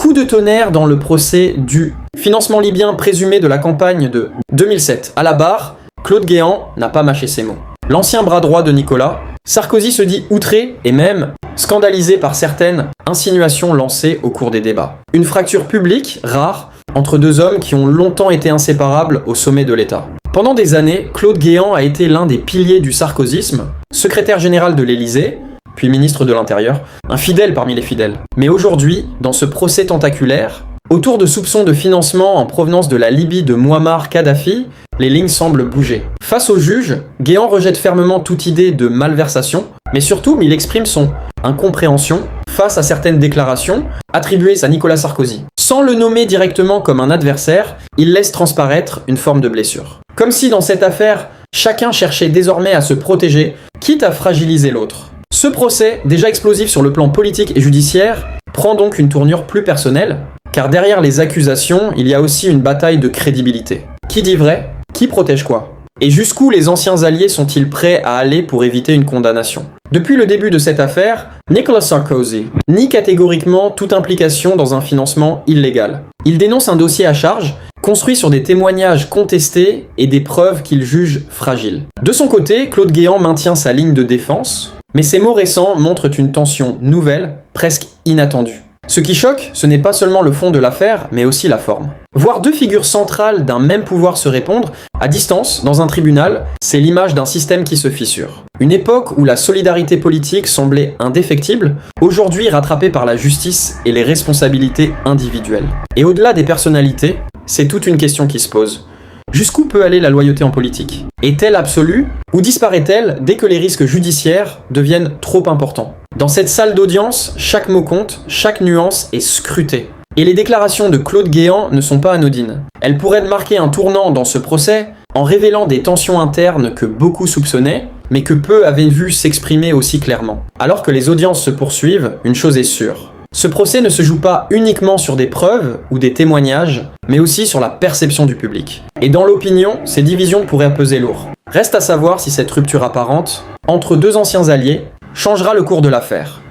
Coup de tonnerre dans le procès du financement libyen présumé de la campagne de 2007. À la barre, Claude Guéant n'a pas mâché ses mots. L'ancien bras droit de Nicolas, Sarkozy se dit outré et même scandalisé par certaines insinuations lancées au cours des débats. Une fracture publique, rare, entre deux hommes qui ont longtemps été inséparables au sommet de l'État. Pendant des années, Claude Guéant a été l'un des piliers du sarkozysme, secrétaire général de l'Élysée, puis ministre de l'Intérieur, un fidèle parmi les fidèles. Mais aujourd'hui, dans ce procès tentaculaire, autour de soupçons de financement en provenance de la Libye de Mouammar Kadhafi, les lignes semblent bouger. Face au juge, Guéant rejette fermement toute idée de malversation, mais surtout il exprime son incompréhension face à certaines déclarations attribuées à Nicolas Sarkozy. Sans le nommer directement comme un adversaire, il laisse transparaître une forme de blessure. Comme si dans cette affaire, chacun cherchait désormais à se protéger, quitte à fragiliser l'autre. Ce procès, déjà explosif sur le plan politique et judiciaire, prend donc une tournure plus personnelle, car derrière les accusations, il y a aussi une bataille de crédibilité. Qui dit vrai? Qui protège quoi? Et jusqu'où les anciens alliés sont-ils prêts à aller pour éviter une condamnation? Depuis le début de cette affaire, Nicolas Sarkozy nie catégoriquement toute implication dans un financement illégal. Il dénonce un dossier à charge, construit sur des témoignages contestés et des preuves qu'il juge fragiles. De son côté, Claude Guéant maintient sa ligne de défense, mais ses mots récents montrent une tension nouvelle, presque inattendue. Ce qui choque, ce n'est pas seulement le fond de l'affaire, mais aussi la forme. Voir deux figures centrales d'un même pouvoir se répondre, à distance, dans un tribunal, c'est l'image d'un système qui se fissure. Une époque où la solidarité politique semblait indéfectible, aujourd'hui rattrapée par la justice et les responsabilités individuelles. Et au-delà des personnalités, c'est toute une question qui se pose. Jusqu'où peut aller la loyauté en politique? Est-elle absolue ou disparaît-elle dès que les risques judiciaires deviennent trop importants? Dans cette salle d'audience, chaque mot compte, chaque nuance est scrutée. Et les déclarations de Claude Guéant ne sont pas anodines. Elles pourraient marquer un tournant dans ce procès en révélant des tensions internes que beaucoup soupçonnaient, mais que peu avaient vu s'exprimer aussi clairement. Alors que les audiences se poursuivent, une chose est sûre. Ce procès ne se joue pas uniquement sur des preuves ou des témoignages, mais aussi sur la perception du public. Et dans l'opinion, ces divisions pourraient peser lourd. Reste à savoir si cette rupture apparente, entre deux anciens alliés, changera le cours de l'affaire,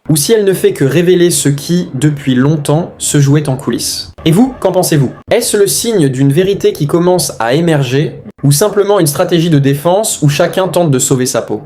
ou si elle ne fait que révéler ce qui, depuis longtemps, se jouait en coulisses. Et vous, qu'en pensez-vous? Est-ce le signe d'une vérité qui commence à émerger, ou simplement une stratégie de défense où chacun tente de sauver sa peau?